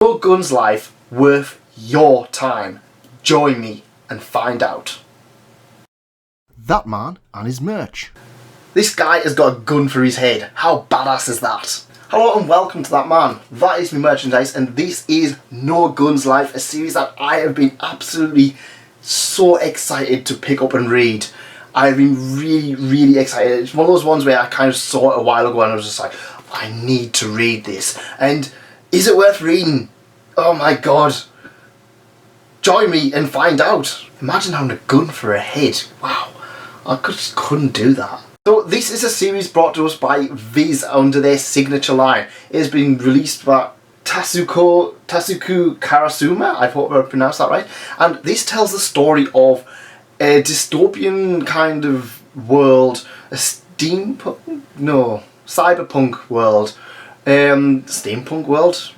No Gun's life worth your time? Join me and find out. That man and his merch. This guy has got a gun for his head. How badass is that? Hello and welcome to That Man. That is my merchandise, and this is No Gun's Life, a series that I have been absolutely so excited to pick up and read. I've been really excited. It's one of those ones where I kind of saw it a while ago and I was just like, I need to read this. And is it worth reading? Oh my god. Join me and find out. Imagine having a gun for a head. Wow. I just couldn't do that. So this is a series brought to us by Viz under their signature line. It has been released by Tasuku Karasuma, I hope I pronounced that right. And this tells the story of a dystopian kind of world, a steampunk? No, cyberpunk world. Steampunk world?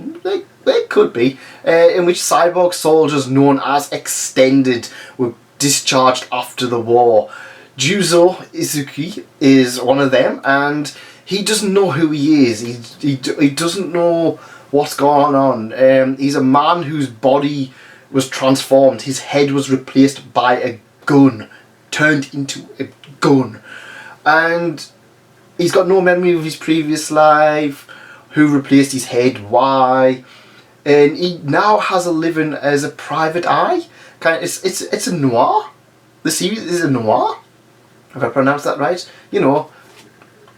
It could be. In which cyborg soldiers known as Extended were discharged after the war. Juzo Izuki is one of them, and he doesn't know who he is. He doesn't know what's going on. He's a man whose body was transformed. His head was replaced by a gun, turned into a gun, and he's got no memory of his previous life. Who replaced his head? Why? And he now has a living as a private eye. It's a noir. The series is a noir. Have I pronounced that right? You know,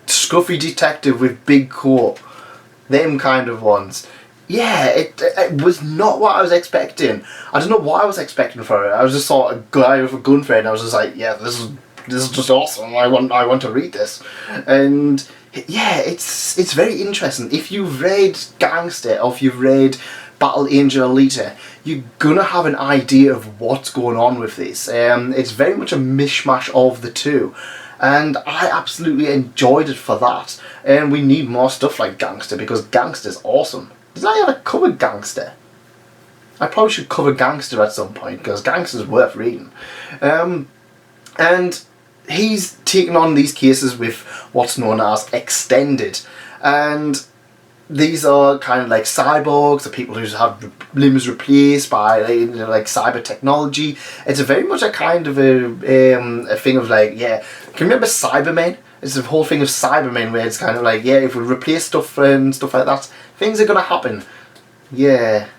scruffy detective with big coat. Them kind of ones. Yeah, it was not what I was expecting. I don't know what I was expecting for it. I was just saw a guy with a gun for it and I was just like, yeah, this is just awesome. I want to read this. And yeah, it's very interesting. If you've read Gangster or if you've read Battle Angel Alita, you're gonna have an idea of what's going on with this. It's very much a mishmash of the two, and I absolutely enjoyed it for that. And we need more stuff like Gangster because Gangster's awesome. Did I ever cover Gangster? I probably should cover Gangster at some point because Gangster's worth reading. And he's taken on these cases with what's known as Extended, and these are kind of like cyborgs, the people who have limbs replaced by like cyber technology. It's a very much a kind of a thing of like, yeah, can you remember Cybermen? It's the whole thing of Cybermen where it's kind of like, yeah, if we replace stuff and stuff like that, things are gonna happen. Yeah,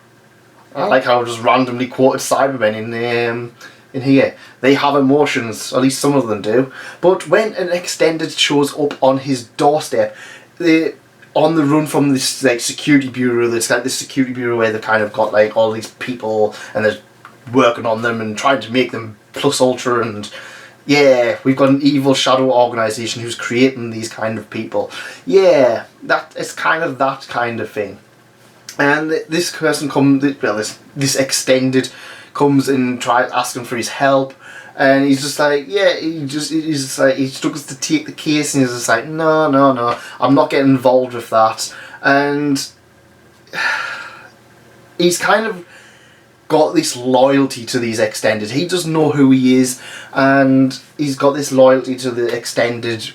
I like how I just randomly quoted Cybermen in here. They have emotions, at least some of them do. But when an Extended shows up on his doorstep, they on the run from this like security bureau. It's like this security bureau where they've kind of got like all these people and they're working on them and trying to make them plus ultra, and yeah, we've got an evil shadow organisation who's creating these kind of people. Yeah, that is kind of that kind of thing. And this person this Extended comes and tries asking for his help. And he's just like, yeah, he's just like, he struggles to take the case, and he's just like, no, I'm not getting involved with that. And he's kind of got this loyalty to these Extended. He doesn't know who he is, and he's got this loyalty to the Extended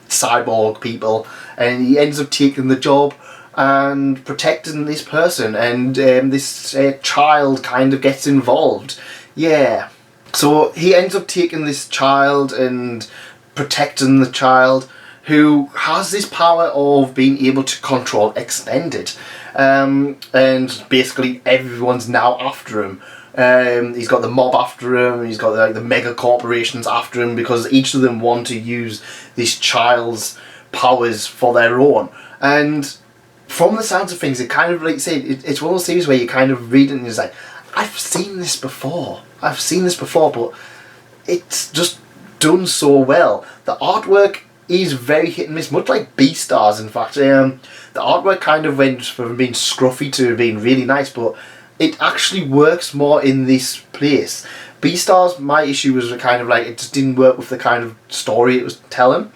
cyborg people, and he ends up taking the job and protecting this person, and this child kind of gets involved. Yeah. So he ends up taking this child and protecting the child, who has this power of being able to control Extended. And basically everyone's now after him. He's got the mob after him, he's got like the mega corporations after him, because each of them want to use this child's powers for their own. And from the sounds of things, it kind of, like you say, it's one of those series where you kind of read it and you're like, I've seen this before, but it's just done so well. The artwork is very hit and miss, much like Beastars. In fact, the artwork kind of went from being scruffy to being really nice, but it actually works more in this place. Beastars, my issue was kind of like, it just didn't work with the kind of story it was telling.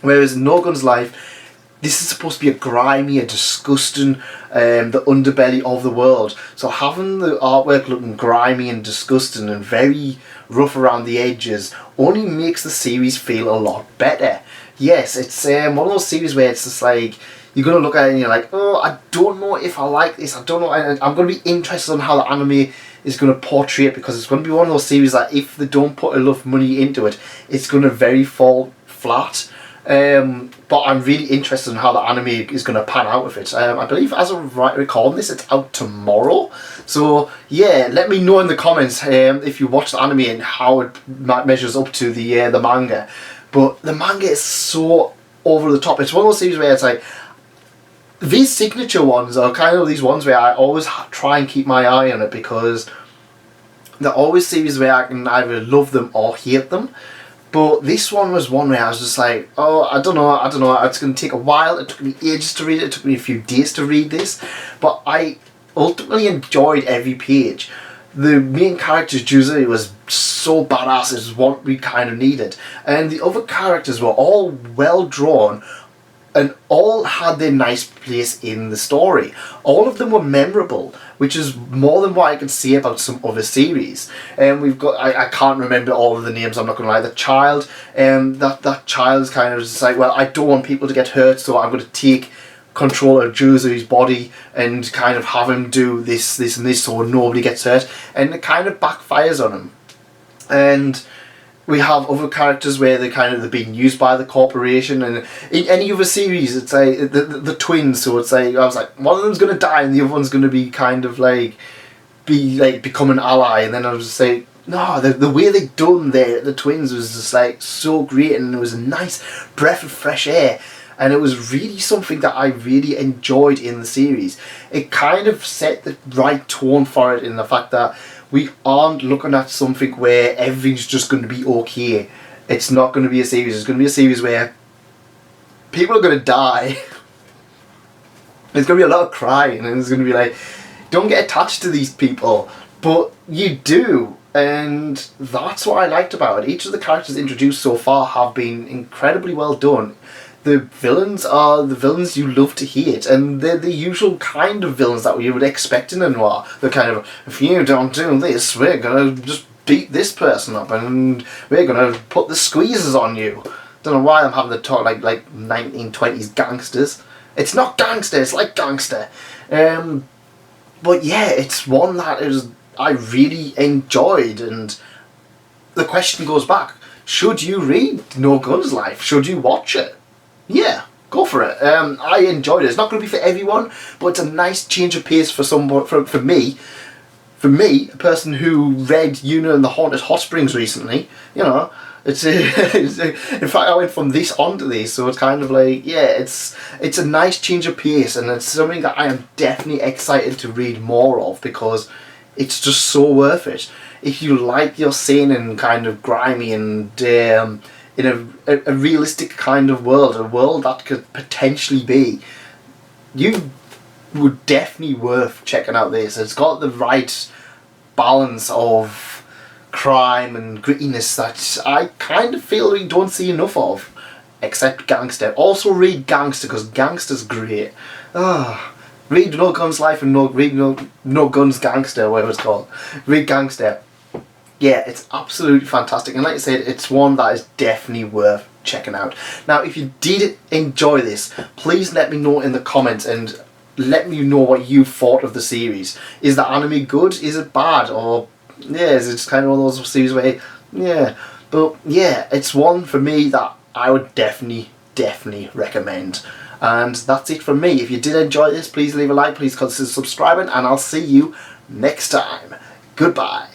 Whereas No Gun's Life, this is supposed to be a grimy, a disgusting, the underbelly of the world. So having the artwork looking grimy and disgusting and very rough around the edges only makes the series feel a lot better. Yes, it's one of those series where it's just like, you're going to look at it and you're like, oh, I don't know if I like this, I don't know, I'm going to be interested in how the anime is going to portray it, because it's going to be one of those series that if they don't put enough money into it, it's going to very fall flat. But I'm really interested in how the anime is going to pan out with it. I believe as of recording this, it's out tomorrow. So yeah, let me know in the comments if you watch the anime and how it measures up to the manga. But the manga is so over the top. It's one of those series where it's like, these signature ones are kind of these ones where I always try and keep my eye on it, because they're always series where I can either love them or hate them. But this one was one where I was just like, oh, I don't know, it's going to take a while. It took me ages to read it. It took me a few days to read this. But I ultimately enjoyed every page. The main character, Juzi, was so badass. It's what we kind of needed. And the other characters were all well drawn, and all had their nice place in the story. All of them were memorable, which is more than what I can say about some other series. And we've got, I can't remember all of the names, I'm not going to lie. The child, that child is kind of just like, well, I don't want people to get hurt, so I'm going to take control of Juzu's body and kind of have him do this, this and this, so nobody gets hurt. And it kind of backfires on him. And we have other characters where they're being used by the corporation, and in any other series it's like the twins, so it's like, I was like, one of them's gonna die and the other one's gonna be kind of like become an ally, and then I was just like, no, the way they done the twins was just like so great, and it was a nice breath of fresh air, and it was really something that I really enjoyed in the series. It kind of set the right tone for it, in the fact that we aren't looking at something where everything's just going to be okay. It's not going to be a series. It's going to be a series where people are going to die. There's going to be a lot of crying, and it's going to be like, don't get attached to these people. But you do, and that's what I liked about it. Each of the characters introduced so far have been incredibly well done. The villains are the villains you love to hate, and they're the usual kind of villains that you would expect in a noir. They're kind of, if you don't do this, we're gonna just beat this person up, and we're gonna put the squeezes on you. Don't know why I'm having to talk like 1920s gangsters. It's not gangster, it's like gangster. But yeah, it's one that I really enjoyed, and the question goes back, should you read No Guns Life? Should you watch it? Yeah, go for it. I enjoyed it. It's not going to be for everyone, but it's a nice change of pace for someone. For me, a person who read Yuna and the Haunted Hot Springs recently. You know, in fact, I went from this onto this, so it's kind of like, yeah, it's a nice change of pace, and it's something that I am definitely excited to read more of, because it's just so worth it. If you like your seinen kind of grimy and in a realistic kind of world, a world that could potentially be, you would definitely worth checking out this. It's got the right balance of crime and grittiness that I kind of feel we don't see enough of, except Gangster. Also read Gangster, because Gangster's great. Read No Guns Life and read No Guns Gangster, whatever it's called. Read Gangster. Yeah, it's absolutely fantastic, and like I said, it's one that is definitely worth checking out. Now, if you did enjoy this, please let me know in the comments, and let me know what you thought of the series. Is the anime good? Is it bad? Or, yeah, is it just kind of one of those series where, yeah. But, yeah, it's one for me that I would definitely recommend. And that's it from me. If you did enjoy this, please leave a like, please consider subscribing, and I'll see you next time. Goodbye.